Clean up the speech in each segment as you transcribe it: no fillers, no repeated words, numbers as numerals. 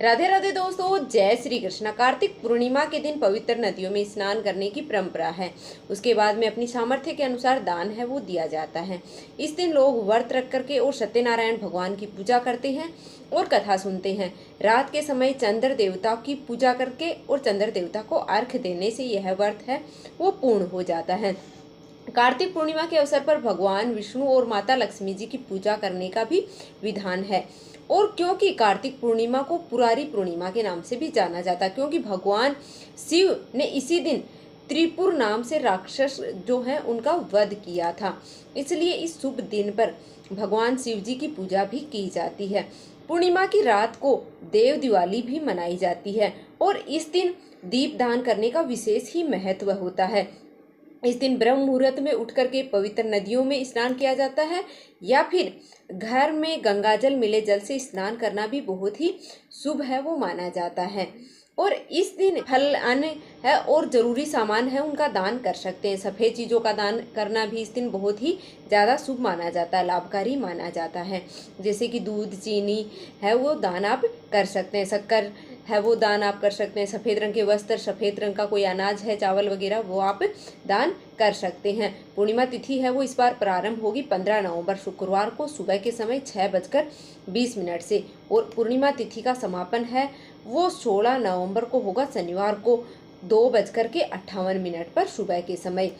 राधे राधे दोस्तों, जय श्री कृष्ण। कार्तिक पूर्णिमा के दिन पवित्र नदियों में स्नान करने की परंपरा है। उसके बाद में अपनी सामर्थ्य के अनुसार दान है वो दिया जाता है। इस दिन लोग व्रत रख करके और सत्यनारायण भगवान की पूजा करते हैं और कथा सुनते हैं। रात के समय चंद्र देवता की पूजा करके और चंद्र देवता को अर्घ्य देने से यह व्रत है वो पूर्ण हो जाता है। कार्तिक पूर्णिमा के अवसर पर भगवान विष्णु और माता लक्ष्मी जी की पूजा करने का भी विधान है। और क्योंकि कार्तिक पूर्णिमा को पुरारी पूर्णिमा के नाम से भी जाना जाता है, क्योंकि भगवान शिव ने इसी दिन त्रिपुर नाम से राक्षस जो है उनका वध किया था, इसलिए इस शुभ दिन पर भगवान शिव जी की पूजा भी की जाती है। पूर्णिमा की रात को देव दिवाली भी मनाई जाती है और इस दिन दीप दान करने का विशेष ही महत्व होता है। इस दिन ब्रह्म मुहूर्त में उठ करके पवित्र नदियों में स्नान किया जाता है या फिर घर में गंगाजल मिले जल से स्नान करना भी बहुत ही शुभ है वो माना जाता है। और इस दिन फल अन्न है और जरूरी सामान है उनका दान कर सकते हैं। सफ़ेद चीज़ों का दान करना भी इस दिन बहुत ही ज़्यादा शुभ माना जाता है, लाभकारी माना जाता है। जैसे कि दूध चीनी है वो दान आप कर सकते हैं, शक्कर है वो दान आप कर सकते हैं, सफ़ेद रंग के वस्त्र, सफ़ेद रंग का कोई अनाज है, चावल वगैरह वो आप दान कर सकते हैं। पूर्णिमा तिथि है वो इस बार प्रारंभ होगी 15 नवंबर शुक्रवार को सुबह के समय 6:20 से और पूर्णिमा तिथि का समापन है वो 16 नवंबर को होगा शनिवार को 2:58 पर सुबह के समय।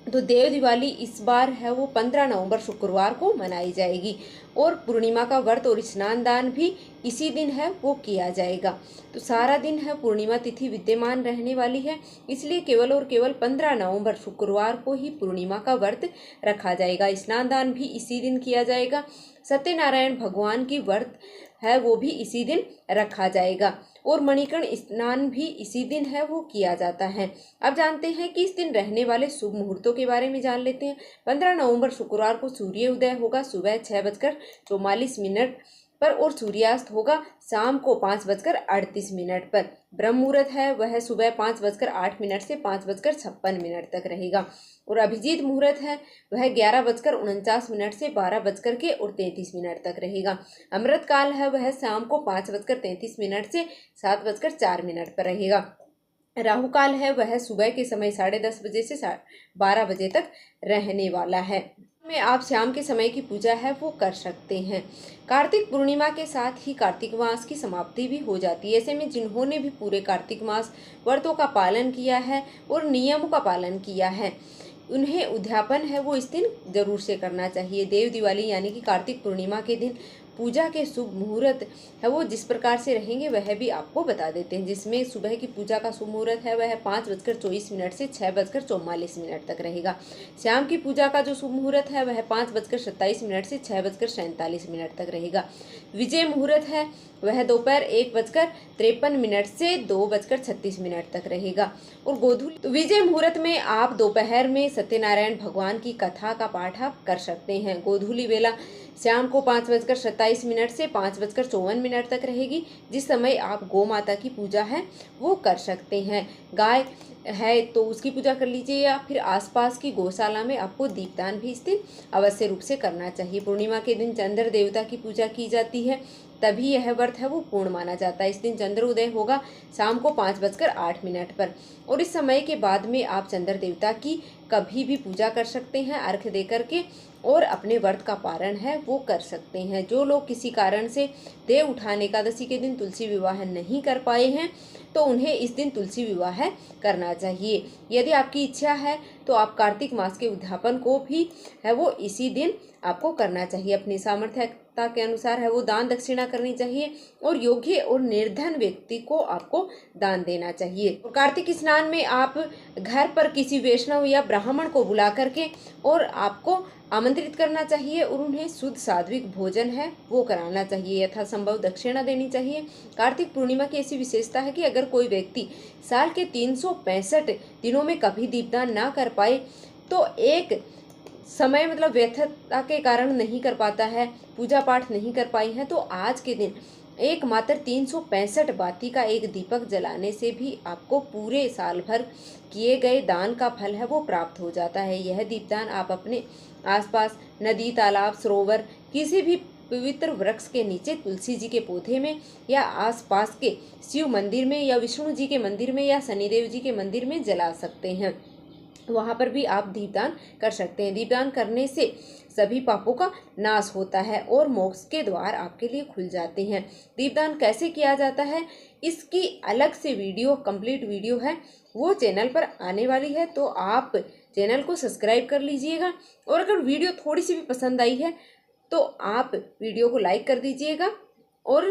तो देव दिवाली इस बार है वो 15 नवंबर शुक्रवार को मनाई जाएगी और पूर्णिमा का व्रत और स्नान दान भी इसी दिन है वो किया जाएगा। तो सारा दिन है पूर्णिमा तिथि विद्यमान रहने वाली है, इसलिए केवल और केवल 15 नवंबर शुक्रवार को ही पूर्णिमा का व्रत रखा जाएगा। स्नान दान भी इसी दिन किया जाएगा। सत्यनारायण भगवान की व्रत है वो भी इसी दिन रखा जाएगा और मणिकर्ण स्नान भी इसी दिन है वो किया जाता है। अब जानते हैं कि इस दिन रहने वाले शुभ मुहूर्तों के बारे में जान लेते हैं। 15 नवंबर शुक्रवार को सूर्य उदय होगा सुबह 6:44 पर और सूर्यास्त होगा शाम को 5:38 पर। ब्रह्म मुहूर्त है वह सुबह 5:08 से 5:56 तक रहेगा और अभिजीत मुहूर्त है वह 11:49 से 12:33 तक रहेगा। अमृत काल है वह शाम को 5:33 से 7:04 पर रहेगा। राहु काल है वह सुबह के समय 10:30 बजे से 12 बजे तक रहने वाला है। में आप शाम के समय की पूजा है वो कर सकते हैं। कार्तिक पूर्णिमा के साथ ही कार्तिक मास की समाप्ति भी हो जाती है। ऐसे में जिन्होंने भी पूरे कार्तिक मास व्रतों का पालन किया है और नियमों का पालन किया है उन्हें उद्यापन है वो इस दिन जरूर से करना चाहिए। देव दिवाली यानी कि कार्तिक पूर्णिमा के दिन पूजा के शुभ मुहूर्त है वो जिस प्रकार से रहेंगे वह भी आपको बता देते हैं। जिसमें सुबह की पूजा का शुभ मुहूर्त है वह 5:24 से 6:44 तक रहेगा। शाम की पूजा का जो शुभ मुहूर्त है वह 5:27 से 6:47 तक रहेगा। विजय मुहूर्त है वह दोपहर 1:53 से 2:36 तक रहेगा और गोधूली तो विजय मुहूर्त में आप दोपहर में सत्यनारायण भगवान की कथा का पाठ आप कर सकते हैं। गोधूली बेला शाम को 5:27 से 5:54 तक रहेगी, जिस समय आप गौ माता की पूजा है वो कर सकते हैं। गाय है तो उसकी पूजा कर लीजिए या फिर आसपास की गौशाला में आपको दीपदान भी इस दिन अवश्य रूप से करना चाहिए। पूर्णिमा के दिन चंद्र देवता की पूजा की जाती है, तभी यह व्रत है वो पूर्ण माना जाता है। इस दिन चंद्र उदय होगा शाम को 5:08 पर और इस समय के बाद में आप चंद्र देवता की कभी भी पूजा कर सकते हैं अर्घ्य दे करके और अपने व्रत का पारण है वो कर सकते हैं। जो लोग किसी कारण से देव उठान एकादशी के दिन तुलसी विवाह नहीं कर पाए हैं तो उन्हें इस दिन तुलसी विवाह करना चाहिए। यदि आपकी इच्छा है तो आप कार्तिक मास के उद्यापन को भी है वो इसी दिन आपको करना चाहिए। अपनी सामर्थ्यता के अनुसार है वो दान दक्षिणा करनी चाहिए और योग्य और निर्धन व्यक्ति को आपको दान देना चाहिए। और कार्तिक स्नान में आप घर पर किसी वैष्णव या ब्राह्मण को बुला करके और आपको आमंत्रित करना चाहिए और उन्हें शुद्ध सात्विक भोजन है वो कराना चाहिए। यथासंभव दक्षिणा देनी चाहिए। कार्तिक पूर्णिमा की ऐसी विशेषता है कि अगर कोई व्यक्ति साल के 365 दिनों में कभी दीपदान ना कर पाए तो एक समय मतलब व्यर्थता के कारण नहीं कर पाता है, पूजा पाठ नहीं कर पाई है, तो आज के दिन एकमात्र 365 बाती का एक दीपक जलाने से भी आपको पूरे साल भर किए गए दान का फल है वो प्राप्त हो जाता है। यह दीपदान आप अपने आसपास नदी, तालाब, सरोवर किसी भी पवित्र वृक्ष के नीचे, तुलसी जी के पौधे में, या आसपास के शिव मंदिर में, या विष्णु जी के मंदिर में, या शनिदेव जी के मंदिर में जला सकते हैं। वहाँ पर भी आप दीपदान कर सकते हैं। दीपदान करने से सभी पापों का नाश होता है और मोक्ष के द्वार आपके लिए खुल जाते हैं। दीपदान कैसे किया जाता है, इसकी अलग से वीडियो, कंप्लीट वीडियो है, वो चैनल पर आने वाली है, तो आप चैनल को सब्सक्राइब कर लीजिएगा। और अगर वीडियो थोड़ी सी भी पसंद आई है तो आप वीडियो को लाइक कर दीजिएगा और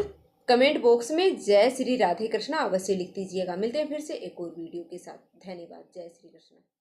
कमेंट बॉक्स में जय श्री राधे कृष्णा अवश्य लिख दीजिएगा। मिलते हैं फिर से एक और वीडियो के साथ। धन्यवाद। जय श्री कृष्णा।